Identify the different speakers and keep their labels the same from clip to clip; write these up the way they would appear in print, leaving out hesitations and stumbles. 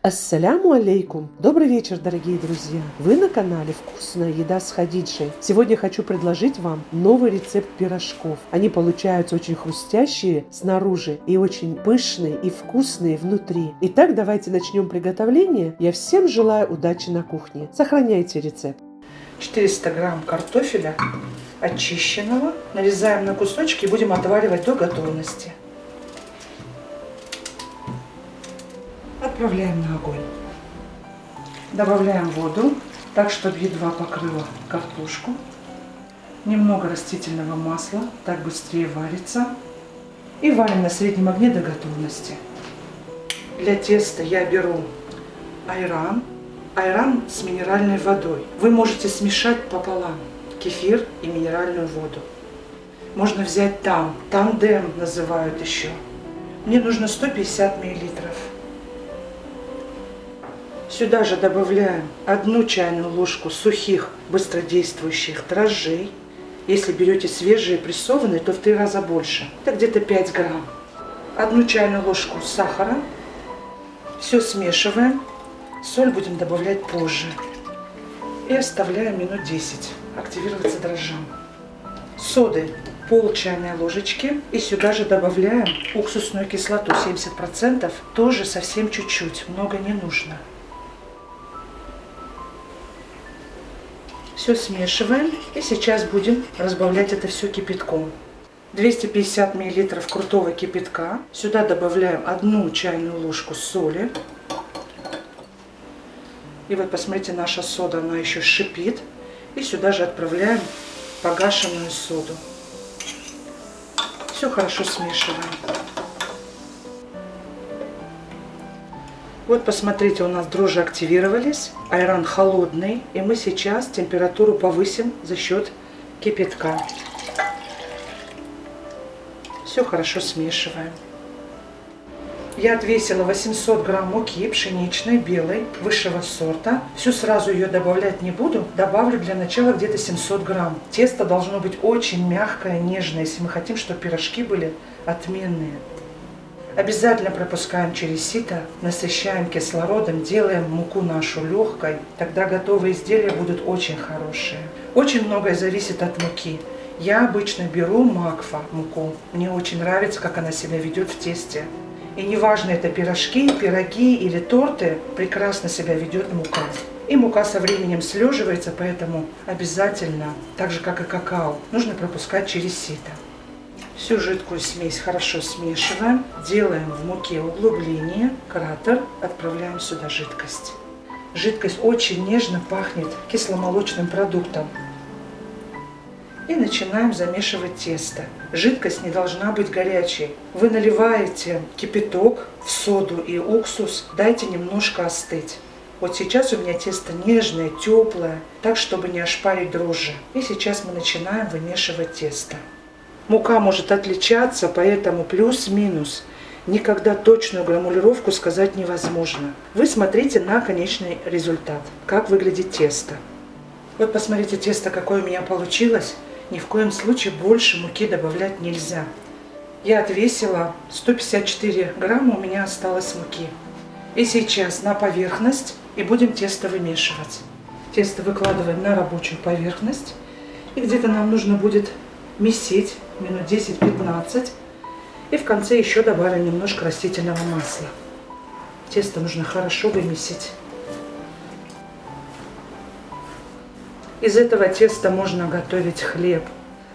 Speaker 1: Ассаляму алейкум! Добрый вечер, дорогие друзья! Вы на канале «Вкусная еда с Хадиджей». Сегодня хочу предложить вам новый рецепт пирожков. Они получаются очень хрустящие снаружи и очень пышные и вкусные внутри. Итак, давайте начнем приготовление. Я всем желаю удачи на кухне. Сохраняйте рецепт.
Speaker 2: 400 грамм картофеля очищенного нарезаем на кусочки и будем отваривать до готовности. Отправляем на огонь. Добавляем воду, так, чтобы едва покрыла картошку. Немного растительного масла, так быстрее варится. И варим на среднем огне до готовности. Для теста я беру айран с минеральной водой. Вы можете смешать пополам кефир и минеральную воду. Можно взять тандем называют еще. Мне нужно 150 миллилитров. Сюда же добавляем 1 чайную ложку сухих быстродействующих дрожжей. Если берете свежие прессованные, то в 3 раза больше. Это где-то 5 грамм. 1 чайную ложку сахара. Все смешиваем. Соль будем добавлять позже. И оставляем минут 10 активироваться дрожжам. Соды пол чайной ложечки. И сюда же добавляем уксусную кислоту 70%. Тоже совсем чуть-чуть, много не нужно. Все смешиваем и сейчас будем разбавлять это все кипятком. 250 мл крутого кипятка. Сюда добавляем 1 чайную ложку соли. И вот посмотрите, наша сода, она еще шипит. И сюда же отправляем погашенную соду. Все хорошо смешиваем. Вот посмотрите, у нас дрожжи активировались, айран холодный, и мы сейчас температуру повысим за счет кипятка. Все хорошо смешиваем. Я отвесила 800 грамм муки пшеничной, белой, высшего сорта. Всю сразу ее добавлять не буду, добавлю для начала где-то 700 грамм. Тесто должно быть очень мягкое, нежное, если мы хотим, чтобы пирожки были отменные. Обязательно пропускаем через сито, насыщаем кислородом, делаем муку нашу легкой. Тогда готовые изделия будут очень хорошие. Очень многое зависит от муки. Я обычно беру макфа муку. Мне очень нравится, как она себя ведет в тесте. И неважно, это пирожки, пироги или торты, прекрасно себя ведет мука. И мука со временем слеживается, поэтому обязательно, так же как и какао, нужно пропускать через сито. Всю жидкую смесь хорошо смешиваем, делаем в муке углубление, кратер, отправляем сюда жидкость. Жидкость очень нежно пахнет кисломолочным продуктом. И начинаем замешивать тесто. Жидкость не должна быть горячей. Вы наливаете кипяток в соду и уксус, дайте немножко остыть. Вот сейчас у меня тесто нежное, теплое, так, чтобы не ошпарить дрожжи. И сейчас мы начинаем вымешивать тесто. Мука может отличаться, поэтому плюс-минус. Никогда точную гранулировку сказать невозможно. Вы смотрите на конечный результат, как выглядит тесто. Вот посмотрите, тесто какое у меня получилось. Ни в коем случае больше муки добавлять нельзя. Я отвесила 154 грамма, у меня осталось муки. И сейчас на поверхность и будем тесто вымешивать. Тесто выкладываем на рабочую поверхность. И где-то нам нужно будет месить минут 10-15. И в конце еще добавим немножко растительного масла. Тесто нужно хорошо вымесить. Из этого теста можно готовить хлеб,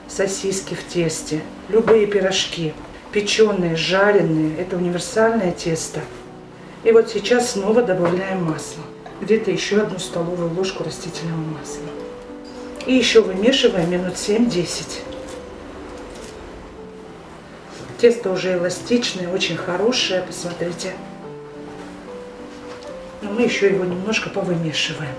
Speaker 2: сосиски в тесте, любые пирожки, печеные, жареные. Это универсальное тесто. И вот сейчас снова добавляем масло. Где-то еще 1 столовую ложку растительного масла. И еще вымешиваем минут 7-10. Тесто уже эластичное, очень хорошее, посмотрите. Но мы еще его немножко повымешиваем.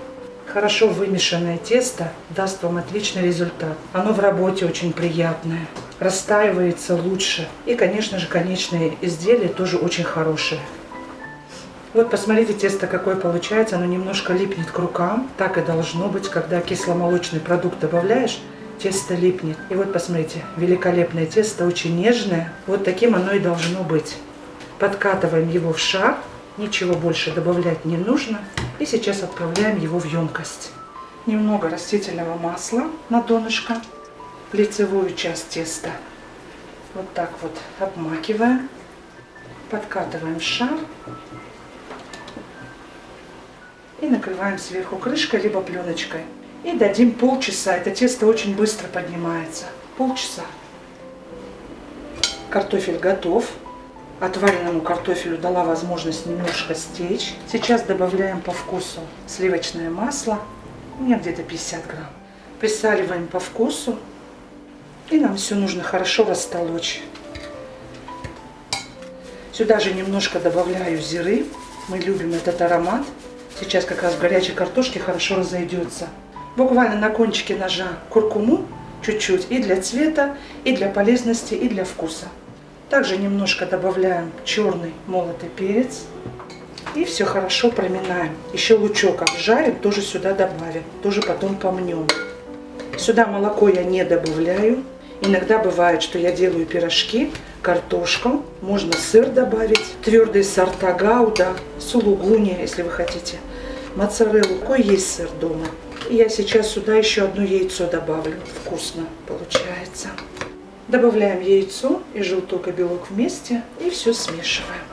Speaker 2: Хорошо вымешанное тесто даст вам отличный результат. Оно в работе очень приятное, растаивается лучше. И, конечно же, конечное изделие тоже очень хорошее. Вот посмотрите, тесто какое получается. Оно немножко липнет к рукам. Так и должно быть, когда кисломолочный продукт добавляешь. Тесто липнет. И вот посмотрите, великолепное тесто, очень нежное. Вот таким оно и должно быть. Подкатываем его в шар Ничего больше добавлять не нужно. И сейчас отправляем его в емкость. Немного растительного масла на донышко, лицевую часть теста. Вот так вот обмакиваем, подкатываем шар и накрываем сверху крышкой либо пленочкой. И дадим полчаса. Это тесто очень быстро поднимается. Полчаса. Картофель готов. Отваренному картофелю дала возможность немножко стечь. Сейчас добавляем по вкусу сливочное масло. У меня где-то 50 грамм. Присаливаем по вкусу. И нам все нужно хорошо растолочь. Сюда же немножко добавляю зиры. Мы любим этот аромат. Сейчас как раз в горячей картошке хорошо разойдется. Буквально на кончике ножа куркуму чуть-чуть и для цвета, и для полезности, и для вкуса. Также немножко добавляем черный молотый перец. И все хорошо проминаем. Еще лучок обжарим, тоже сюда добавим. Тоже потом помнем. Сюда молоко я не добавляю. Иногда бывает, что я делаю пирожки, картошку. Можно сыр добавить. Твердые сорта гауда, сулугуни, если вы хотите. Моцареллу. Какой есть сыр дома. И я сейчас сюда еще одно яйцо добавлю. Вкусно получается. Добавляем яйцо и желток и белок вместе. И все смешиваем.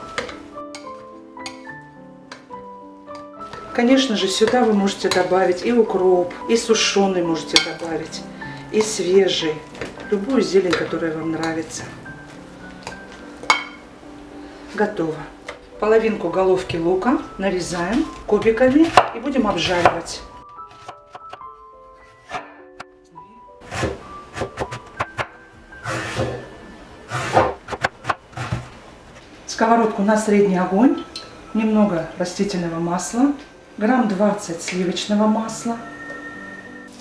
Speaker 2: Конечно же, сюда вы можете добавить и укроп, и сушеный можете добавить, и свежий. Любую зелень, которая вам нравится. Готово. Половинку головки лука нарезаем кубиками и будем обжаривать. Сковородку на средний огонь, немного растительного масла, грамм 20 сливочного масла.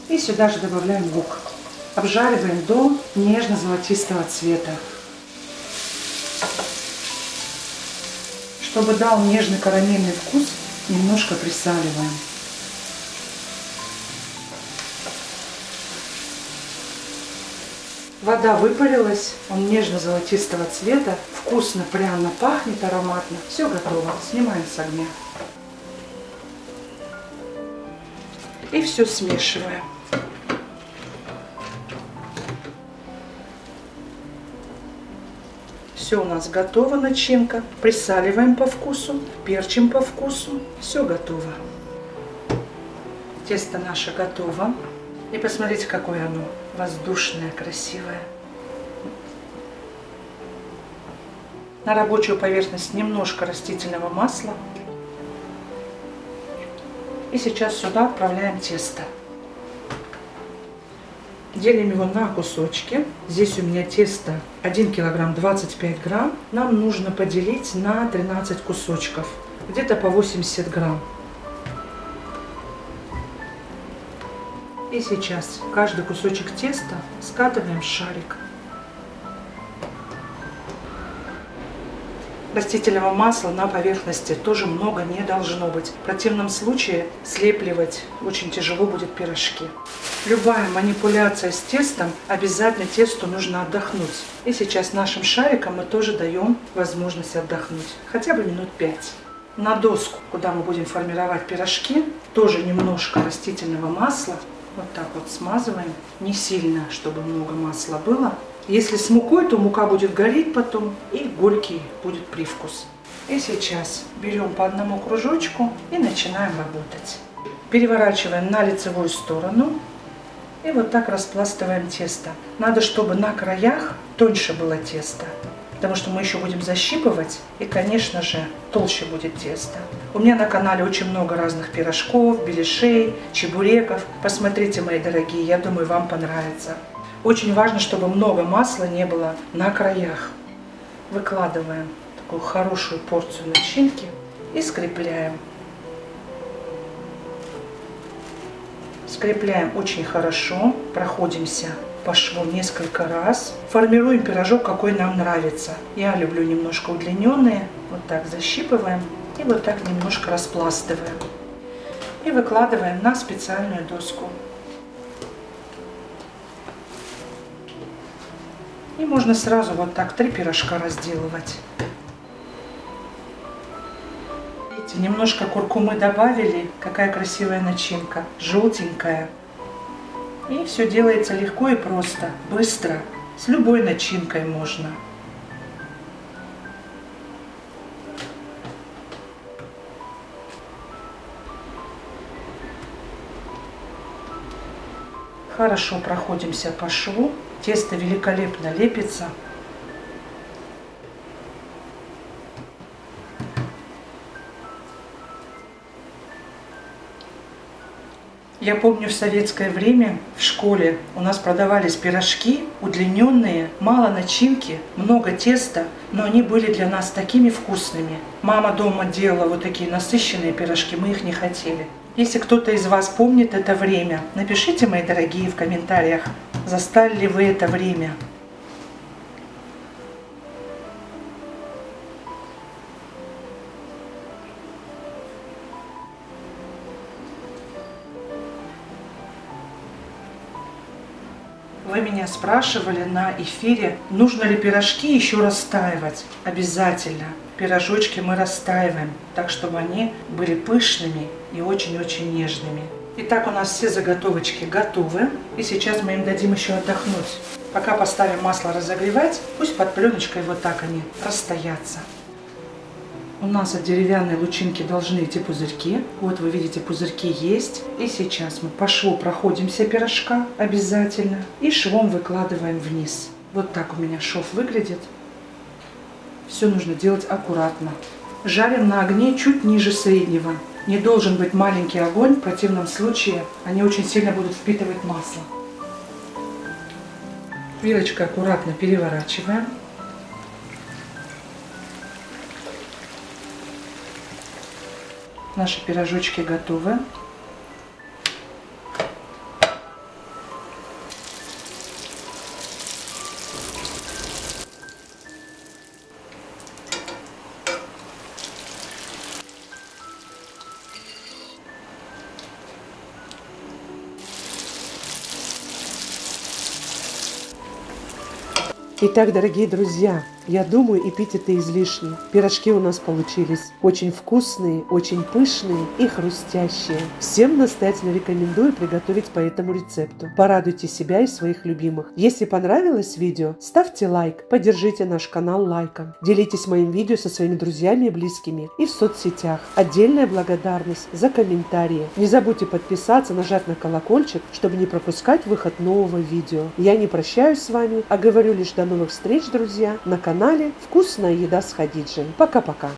Speaker 2: И сюда же добавляем лук. Обжариваем до нежно-золотистого цвета. Чтобы дал нежный карамельный вкус, немножко присаливаем. Вода выпарилась, он нежно-золотистого цвета, вкусно, пряно пахнет, ароматно. Все готово, снимаем с огня. И все смешиваем. Все у нас готово, начинка. Присаливаем по вкусу, перчим по вкусу. Все готово. Тесто наше готово. И посмотрите, какое оно воздушное, красивое. На рабочую поверхность немножко растительного масла. И сейчас сюда отправляем тесто. Делим его на кусочки. Здесь у меня тесто 1 килограмм 25 грамм. Нам нужно поделить на 13 кусочков. Где-то по 80 грамм. И сейчас каждый кусочек теста скатываем в шарик. Растительного масла на поверхности тоже много не должно быть. В противном случае слепливать очень тяжело будет пирожки. Любая манипуляция с тестом, обязательно тесту нужно отдохнуть. И сейчас нашим шарикам мы тоже даем возможность отдохнуть. Хотя бы минут 5. На доску, куда мы будем формировать пирожки, тоже немножко растительного масла. Вот так вот смазываем. Не сильно, чтобы много масла было. Если с мукой, то мука будет гореть потом и горький будет привкус. И сейчас берем по одному кружочку и начинаем работать. Переворачиваем на лицевую сторону и вот так распластываем тесто. Надо, чтобы на краях тоньше было тесто, потому что мы еще будем защипывать и, конечно же, толще будет тесто. У меня на канале очень много разных пирожков, беляшей, чебуреков. Посмотрите, мои дорогие, я думаю, вам понравится. Очень важно, чтобы много масла не было на краях. Выкладываем такую хорошую порцию начинки и скрепляем. Скрепляем очень хорошо, проходимся по шву несколько раз. Формируем пирожок, какой нам нравится. Я люблю немножко удлиненные. Вот так защипываем и вот так немножко распластываем. И выкладываем на специальную доску. И можно сразу вот так 3 пирожка разделывать. Немножко куркумы добавили. Какая красивая начинка. Желтенькая. И все делается легко и просто. Быстро. С любой начинкой можно. Хорошо проходимся по шву. Тесто великолепно лепится. Я помню, в советское время в школе у нас продавались пирожки удлиненные, мало начинки, много теста, но они были для нас такими вкусными. Мама дома делала вот такие насыщенные пирожки, мы их не хотели. Если кто-то из вас помнит это время, напишите, мои дорогие, в комментариях, застали ли вы это время. Вы меня спрашивали на эфире, нужно ли пирожки еще растаивать. Обязательно. Пирожочки мы растаиваем, так чтобы они были пышными и очень-очень нежными. Итак, у нас все заготовочки готовы. И сейчас мы им дадим еще отдохнуть. Пока поставим масло разогревать, пусть под пленочкой вот так они расстоятся. У нас от деревянной лучинки должны идти пузырьки. Вот вы видите, пузырьки есть. И сейчас мы по шву проходимся пирожка обязательно. И швом выкладываем вниз. Вот так у меня шов выглядит. Все нужно делать аккуратно. Жарим на огне чуть ниже среднего. Не должен быть маленький огонь, в противном случае они очень сильно будут впитывать масло. Вилочкой аккуратно переворачиваем. Наши пирожочки готовы.
Speaker 1: Итак, дорогие друзья, я думаю, эпитеты излишни. Пирожки у нас получились очень вкусные, очень пышные и хрустящие. Всем настоятельно рекомендую приготовить по этому рецепту. Порадуйте себя и своих любимых. Если понравилось видео, ставьте лайк, поддержите наш канал лайком. Делитесь моим видео со своими друзьями и близкими и в соцсетях. Отдельная благодарность за комментарии. Не забудьте подписаться, нажать на колокольчик, чтобы не пропускать выход нового видео. Я не прощаюсь с вами, а говорю лишь до новых встреч, друзья, на канале «Вкусная еда с Хадиджей». Пока-пока.